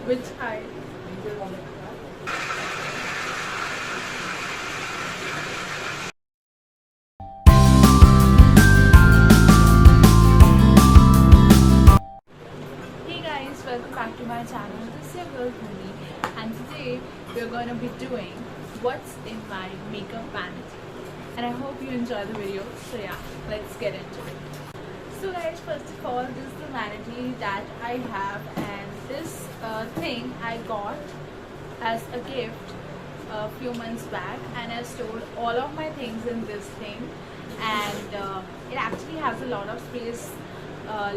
which I Hey guys, welcome back to my channel. This is your girl Bhumi, and today we're gonna be doing what's in my makeup vanity. And I hope you enjoy the video. So yeah, let's get into it. So guys, first of all, this is the vanity that I have, and this thing I got as a gift a few months back, and I stored all of my things in this thing, and it actually has a lot of space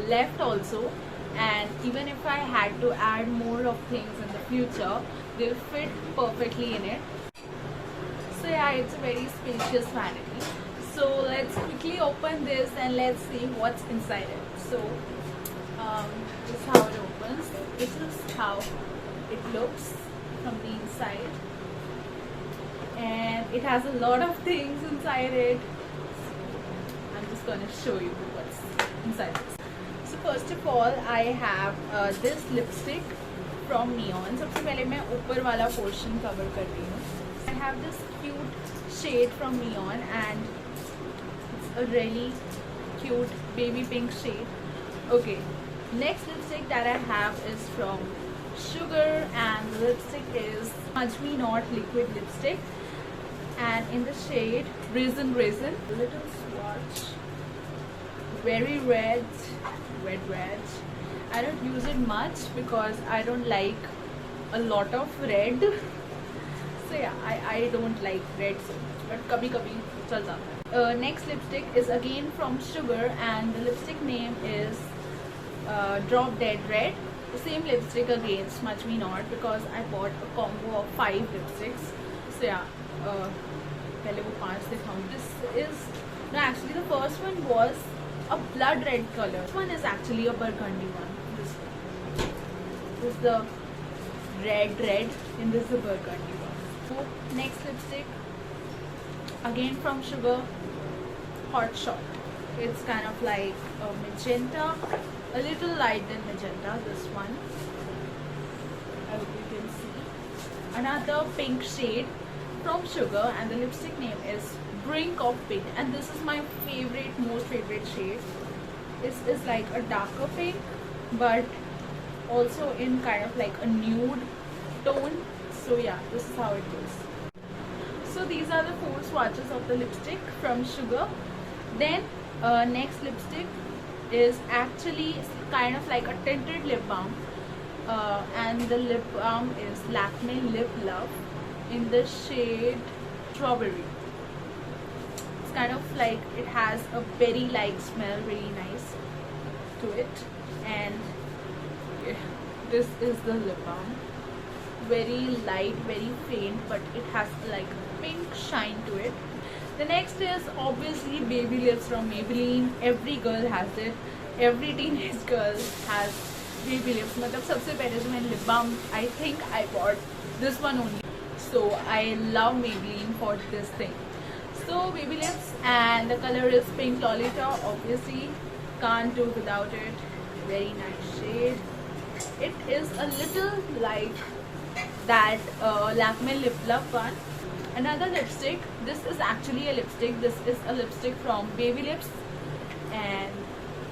left also, and even if I had to add more of things in the future, they'll fit perfectly in it. So yeah, it's a very spacious vanity. So let's quickly open this and let's see what's inside it. So this is how it opens. This is how it looks from the inside, and it has a lot of things inside it. I'm just gonna show you what's inside this. So first of all, I have this lipstick from Neon. सबसे पहले मैं ऊपर वाला portion cover कर रही हूँ. I have this cute shade from Neon, and it's a really cute baby pink shade. Okay, next lipstick that I have is from Sugar, and the lipstick is Smudge Me Not liquid lipstick, and in the shade Raisin Raisin. Little swatch, very red. I don't use it much because I don't like a lot of red. So yeah, I don't like red so much, but kabhi kabhi chal jata hai. Next lipstick is again from Sugar, and the lipstick name is Drop Dead Red. The same lipstick again, Smudge Me Not, because I bought a combo of 5 lipsticks. So yeah, pehle wo 5 दिखाऊं. This is, no, actually the first one was a blood red color. This one is actually a burgundy one. This is the red, and this is the burgundy one. So next lipstick again from Sugar, Hot Shot. It's kind of like a magenta, a little light than magenta. This one, as you can see, another pink shade from Sugar, and the lipstick name is Brink of Pink, and this is my favorite, most favorite shade. This is like a darker pink, but also in kind of like a nude tone. So yeah, this is how it goes. So these are the 4 swatches of the lipstick from Sugar. Then next lipstick is actually kind of like a tinted lip balm, and the lip balm is Lakme Lip Love in the shade Strawberry. It's kind of like, it has a berry like smell, really nice to it. And this is the lip balm, very light, very faint, but it has like pink shine to it. The next is obviously Baby Lips from Maybelline. Every girl has it, every teenage girl has Baby Lips. मतलब सबसे पहले जो मैंने lip balm, I think I bought this one only. So I love Maybelline for this thing. So Baby Lips, and the color is Pink Lolita. Obviously can't do without it. Very nice shade. It is a little like that Lakme Lip Love one. Another lipstick. This is actually a lipstick. This is a lipstick from Baby Lips, and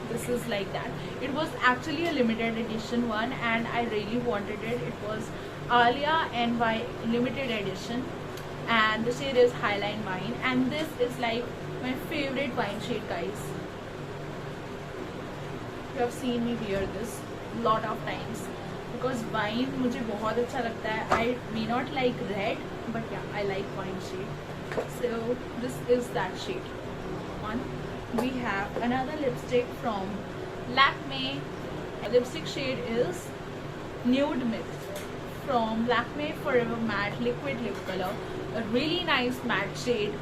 this is like that. It was actually a limited edition one, and I really wanted it. It was Alia NY limited edition, and the shade is Highline Wine, and this is like my favorite wine shade, guys. You have seen me wear this lot of times because wine मुझे बहुत अच्छा लगता है. I may not like red, but yeah, I like wine shade. So this is that shade. One, we have another lipstick from Lakme. The lipstick shade is Nude Myth from Lakme Forever Matte Liquid Lip Color. A really nice matte shade,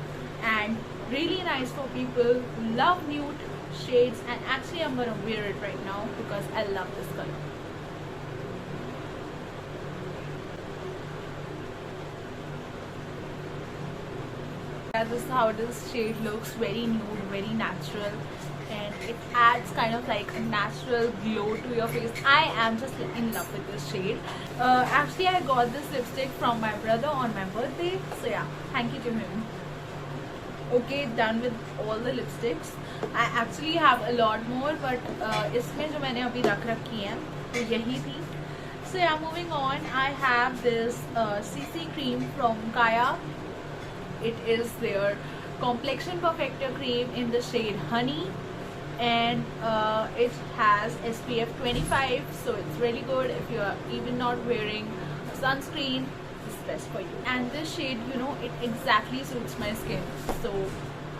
and really nice for people who love nude shades. And actually I'm gonna wear it right now because I love this color. This is how this shade looks, very nude, very natural, and It adds kind of like a natural glow to your face. I am just in love with this shade. Actually, I got this lipstick from my brother on my birthday. So yeah, thank you to him. Okay, done with all the lipsticks. I actually have a lot more, but इसमें जो मैंने अभी रख रखी हैं तो यही थी. So yeah, moving on, I have this CC cream from Kaya. It is their complexion perfector cream in the shade honey, and it has SPF 25, so it's really good if you are even not wearing sunscreen. It's best for you. And this shade, you know, it exactly suits my skin, so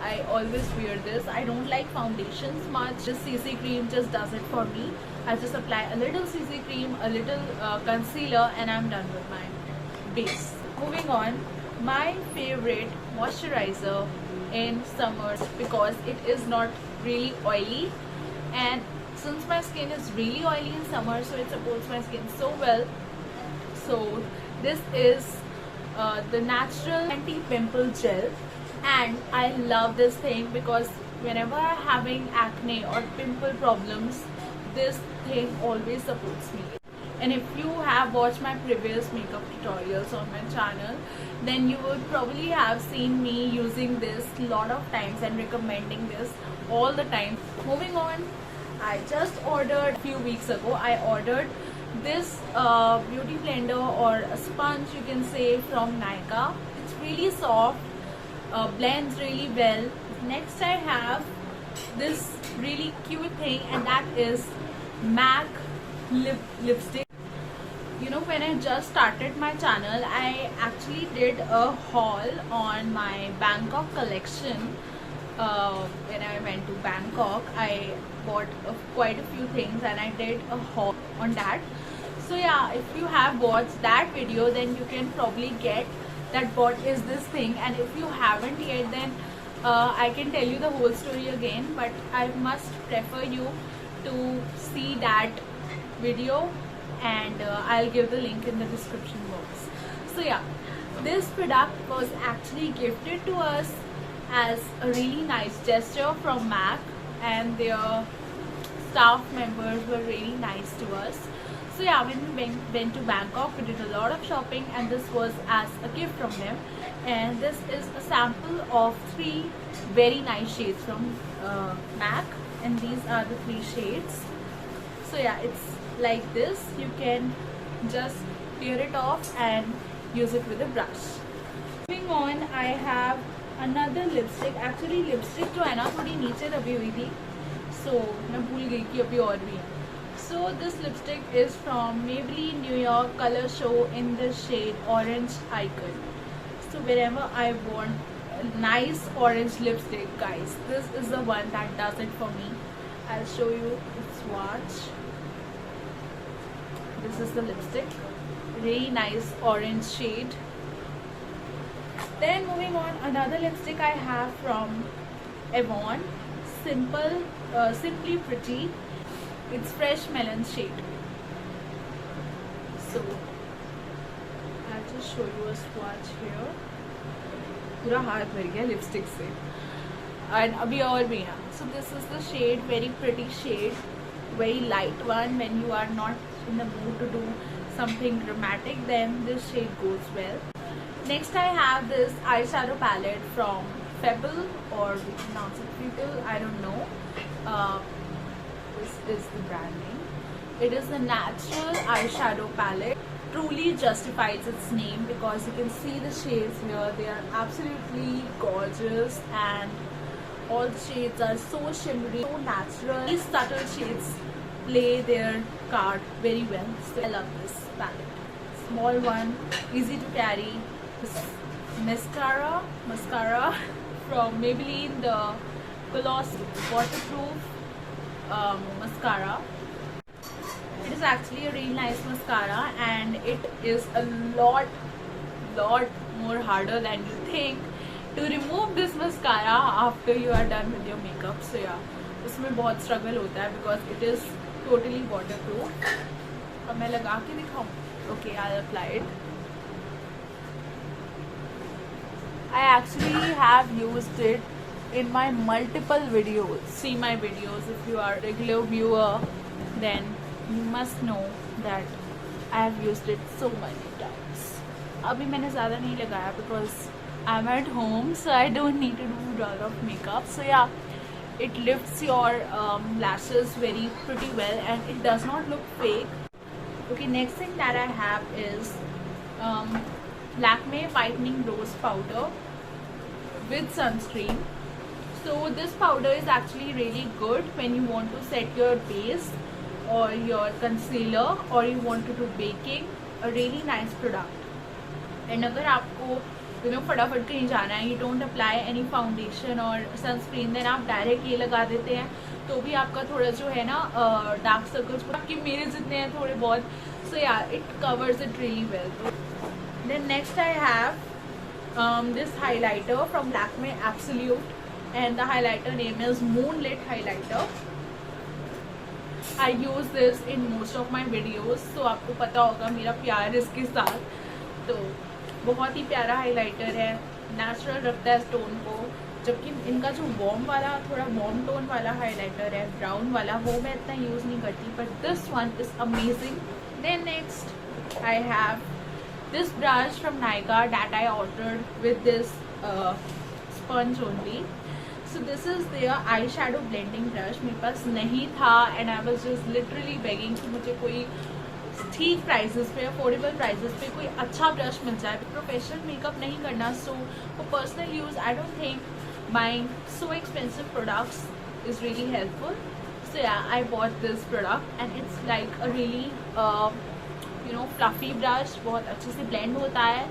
I always wear this. I don't like foundations much. This CC cream just does it for me. I just apply a little CC cream, a little concealer, and I'm done with my base. Moving on, my favorite moisturizer in summer, because it is not really oily, and since my skin is really oily in summer, so it supports my skin so well. So this is the natural anti-pimple gel, and I love this thing because whenever I'm having acne or pimple problems, this thing always supports me. And if you have watched my previous makeup tutorials on my channel, then you would probably have seen me using this a lot of times and recommending this all the time. Moving on, I just ordered a few weeks ago, I ordered this beauty blender or a sponge, you can say, from Nykaa. It's really soft, blends really well. Next I have this really cute thing, and that is MAC lipstick. You know, when I just started my channel, I actually did a haul on my Bangkok collection. When I went to Bangkok, I bought quite a few things and I did a haul on that. So yeah, if you have watched that video, then you can probably get that what is this thing, and if you haven't yet, then I can tell you the whole story again, but I must prefer you to see that video, and I'll give the link in the description box. So yeah, this product was actually gifted to us as a really nice gesture from MAC, and their staff members were really nice to us. So yeah, when we went to Bangkok, we did a lot of shopping, and this was as a gift from them. And this is a sample of 3 very nice shades from MAC, and these are the 3 shades. So yeah, it's like this. You can just tear it off and use it with a brush. Moving on, I have another lipstick. Actually lipstick जो है ना थोड़ी नीचे दबी हुई थी, so मैं भूल गई कि अभी और भी है. So this lipstick is from Maybelline New York Color Show in the shade Orange Icon. So whenever I want a nice orange lipstick, guys, this is the one that does it for me. I'll show you its swatch. This is the lipstick, really nice orange shade. Then moving on, another lipstick I have from Avon, Simply Pretty. It's fresh melon shade. So I'll just show you a swatch here. पूरा हाथ भर गया lipstick से, and अभी और भी है. So this is the shade, very pretty shade, very light one. When you are not in the mood to do something dramatic, then this shade goes well. Next I have this eyeshadow palette from Febble, or we pronounce it Febble, I don't know. This is the brand name. It is a natural eyeshadow palette. Truly justifies its name because you can see the shades here. They are absolutely gorgeous, and all the shades are so shimmery, so natural. These subtle shades play their card very well. So I love this palette. Small one, easy to carry. This mascara from Maybelline, the Gloss Waterproof mascara. It is actually a really nice mascara, and it is a lot more harder than you think to remove this mascara after you are done with your makeup. So yeah, उसमें बहुत struggle होता है because it is totally waterproof. अब मैं लगा के दिखाऊं? Okay, I'll apply it. I actually have used it in my multiple videos. See my videos. If you are a regular viewer, then you must know that I have used it so many times. अभी मैंने ज़्यादा नहीं लगाया because I'm at home, so I don't need to do a lot of makeup. So yeah, it lifts your lashes very pretty well and it does not look fake. Okay, next thing that I have is Lakme Whitening Rose Powder with sunscreen. So this powder is actually really good when you want to set your base or your concealer or you want to do baking. A really nice product. And अगर आपको फटाफट कहीं जाना है, you don't apply any foundation और sunscreen, then आप direct ये लगा देते हैं तो भी आपका थोड़ा जो है ना डार्क सर्कल्स आपके मेरे जितने हैं थोड़े बहुत. So yeah, it covers it really well. Then next I have this highlighter from Lakme Absolute, and the highlighter name is Moonlit Highlighter. I use this in most of my videos, so आपको पता होगा मेरा प्यार इसके साथ. तो बहुत ही प्यारा हाइलाइटर है, नेचुरल रखता है टोन को, जबकि इनका जो वार्म वाला थोड़ा वार्म टोन वाला हाइलाइटर है ब्राउन वाला वो मैं इतना यूज़ नहीं करती, but this one is amazing. Then next I have this brush from Nykaa that I ordered with this sponge only. So this is their eyeshadow blending brush. मेरे पास नहीं था and I was just literally begging कि मुझे कोई ठीक prices पे, affordable prices पे कोई अच्छा ब्रश मिल जाए. प्रोफेशनल मेकअप नहीं करना, so for personal use I don't think buying so expensive products is really helpful. So या I bought this product and it's like a really fluffy brush. बहुत अच्छे से ब्लेंड होता है.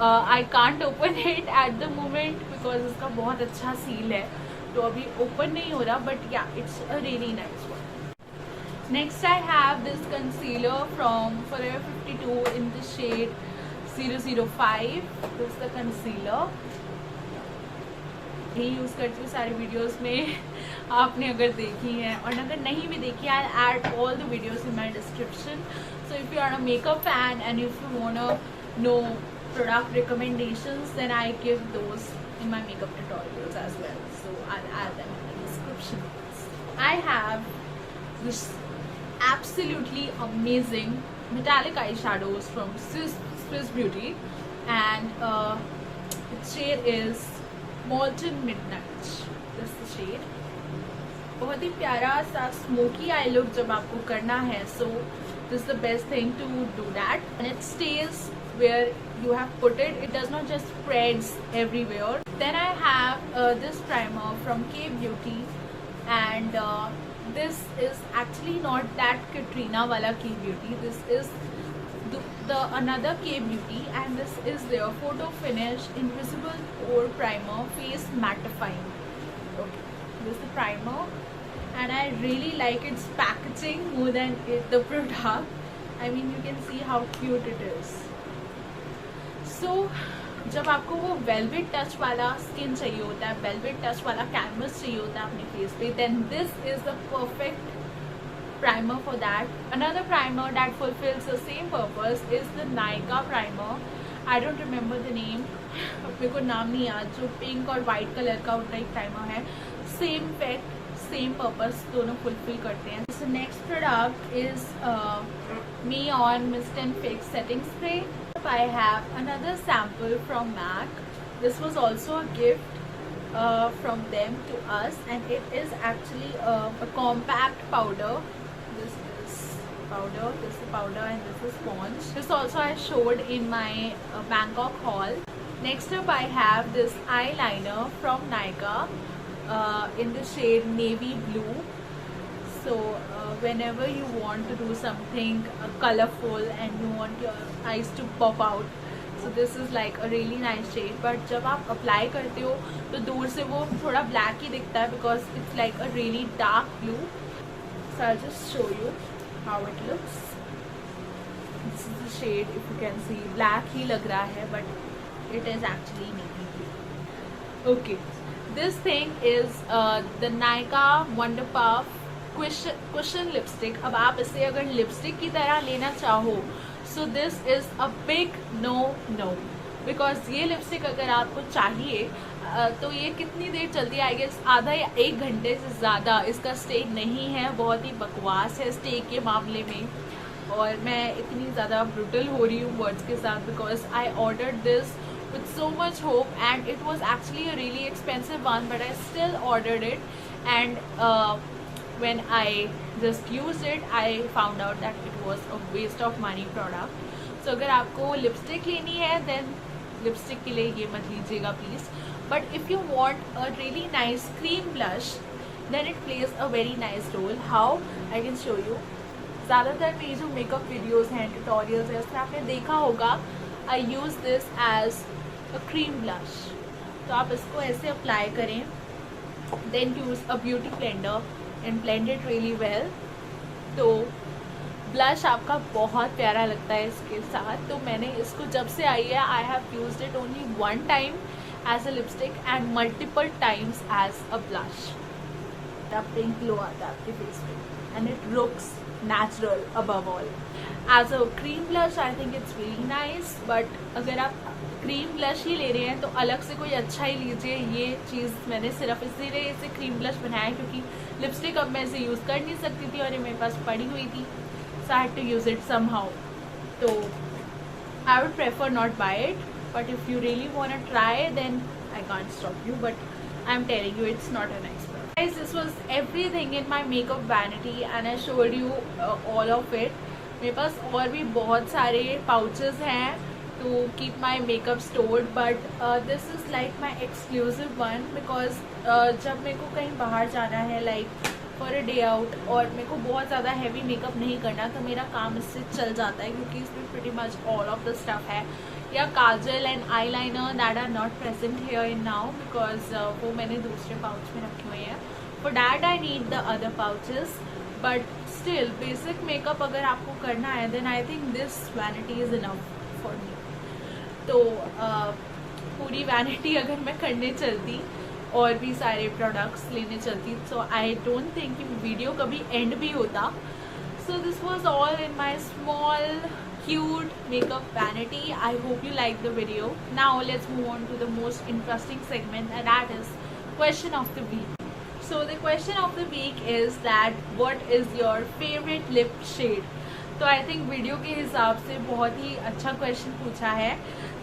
I can't open it at the moment because इसका बहुत अच्छा seal है, तो अभी ओपन नहीं हो रहा, बट या it's a really nice one. Next I have this concealer from Forever 52 in the shade 005. This is the concealer. ये यूज़ करती हूँ सारी वीडियोस में, आपने अगर देखी है, और अगर नहीं भी देखी है I'll add all the videos in my description. So if you are a makeup fan and if you wanna know product recommendations, then I give those in my makeup tutorials as well. So I'll add them in the description. I have this absolutely amazing metallic eyeshadows from Swiss Beauty, and its shade is Molten Midnight. This is the shade. बहुत ही प्यारा सा smoky I look जब आपको करना है, so this is the best thing to do that, and it stays where you have put it. It does not just spreads everywhere. Then I have this primer from K Beauty, and this is actually not that Katrina wala K Beauty. This is the another K Beauty, and this is their Photo Finish Invisible Pore Primer Face Mattifying. Okay, this is the primer, and I really like its packaging more than the product. I mean, you can see how cute it is. So जब आपको वो velvet touch वाला skin चाहिए होता है, velvet touch वाला canvas चाहिए होता है अपने फेस पे, then this is the perfect primer for that. Another primer that fulfills the same purpose is the Nykaa primer. I don't remember the name, मेरे को नाम नहीं याद, जो पिंक और वाइट कलर का उनका एक प्राइमर है. सेम इफेक्ट, सेम पर्पस, दोनों फुलफिल करते हैं. So next product is me on mist and fix setting spray. I have another sample from MAC. This was also a gift from them to us, and it is actually a compact powder. This is powder, this is powder, and this is sponge. This also I showed in my Bangkok haul. Next up I have this eyeliner from Nykaa in the shade navy blue. So whenever you want to do something colorful and you want your eyes to pop out, so this is like a really nice shade. But जब आप apply करते हो तो दूर से वो थोड़ा black ही दिखता है because it's like a really dark blue. So I'll just show you how it looks. This is the shade, if you can see, black ही लग रहा है but it is actually navy blue. Okay, this thing is the Nykaa Wonder Puff question lipstick. अब आप इसे अगर lipstick की तरह लेना चाहो, so this is a big no no. Because ये लिपस्टिक अगर आपको चाहिए तो ये कितनी देर चलती है, आई गेस आधा या 1 घंटे से ज़्यादा इसका स्टे नहीं है। बहुत ही बकवास है स्टे के मामले में, और मैं इतनी ज़्यादा ब्रूटल हो रही हूँ वर्ड्स के साथ because I ordered this with so much hope and it was actually a really expensive one, but I still ordered it, and when I just used it I found out that it was a waste of money product. So अगर आपको lipstick लेनी है then lipstick के लिए ये मत लीजिएगा please, but if you want a really nice cream blush then it plays a very nice role. How? I can show you. ज़्यादातर मेरी जो मेकअप वीडियोज़ हैं, ट्यूटोरियल्स हैं, उसमें आपने देखा होगा I use this as a cream blush. तो आप इसको ऐसे अप्लाई करें, then use a beauty blender and blend it really well. तो ब्लश आपका बहुत प्यारा लगता है इसके साथ। तो मैंने इसको जब से आई है I have used it only 1 time as a lipstick and multiple times as a blush. Pink glow आता है आपके फेस पे and it looks natural above all. As a cream blush I think it's really nice, but अगर आप cream blush ही ले रहे हैं तो अलग से कोई अच्छा ही लीजिए। ये चीज़ मैंने सिर्फ इसीलिए इसे क्रीम ब्लश बनाया क्योंकि लिपस्टिक अब मैं इसे यूज़ कर नहीं सकती थी और ये मेरे पास पड़ी हुई थी, so I had to use it somehow. तो I would prefer not buy it, but if you really want to try then I can't stop you, but I'm telling you it's not a nice product. Guys, this was everything in my makeup vanity and I showed you all of it. मेरे पास और भी बहुत सारे pouches हैं to keep my makeup stored, but this is like my exclusive one because जब मेरे को कहीं बाहर जाना है like for a day out और मेरे को बहुत ज़्यादा heavy makeup नहीं करना तो मेरा काम इससे चल जाता है क्योंकि इसमें pretty much all of the stuff है। या kajal and eyeliner that are not present here in now because वो मैंने दूसरे पाउच में रखे हुए हैं। For that I need the other pouches, but still basic makeup अगर आपको करना है then I think this vanity is enough for me. तो पूरी वैनिटी अगर मैं करने चलती और भी सारे प्रोडक्ट्स लेने चलती सो आई डोंट थिंक कि वीडियो कभी एंड भी होता। So this was all in my small cute makeup vanity. I hope you liked the video. Now let's move on to the most interesting segment, and that is question of the week. So the question of the week is that what is your favorite lip shade? तो I think video के हिसाब से बहुत ही अच्छा question पूछा है।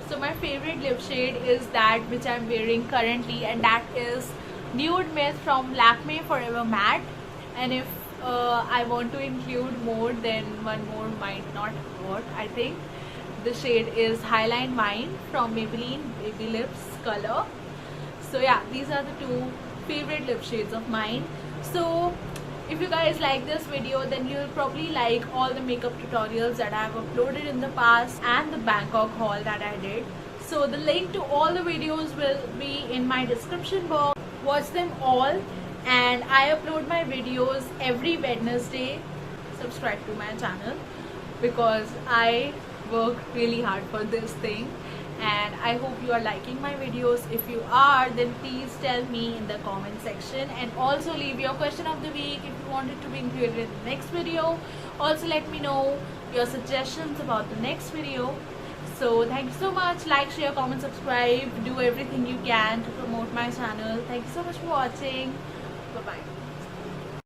So my favorite lip shade is that which I'm wearing currently, and that is Nude Mist from Lakme Forever Matte. And if I want to include more, then one more might not work. I think the shade is Highline Mine from Maybelline Baby Lips color. So yeah, these are the 2 favorite lip shades of mine. So if you guys like this video then you'll probably like all the makeup tutorials that I have uploaded in the past and the Bangkok haul that I did. So the link to all the videos will be in my description box. Watch them all. And I upload my videos every Wednesday. Subscribe to my channel because I work really hard for this thing, and I hope you are liking my videos. If you are, then please tell me in the comment section, and also leave your question of the week if you want it to be included in the next video. Also let me know your suggestions about the next video. So thank you so much. Like, share, comment, subscribe, do everything you can to promote my channel. Thank you so much for watching. Bye-bye.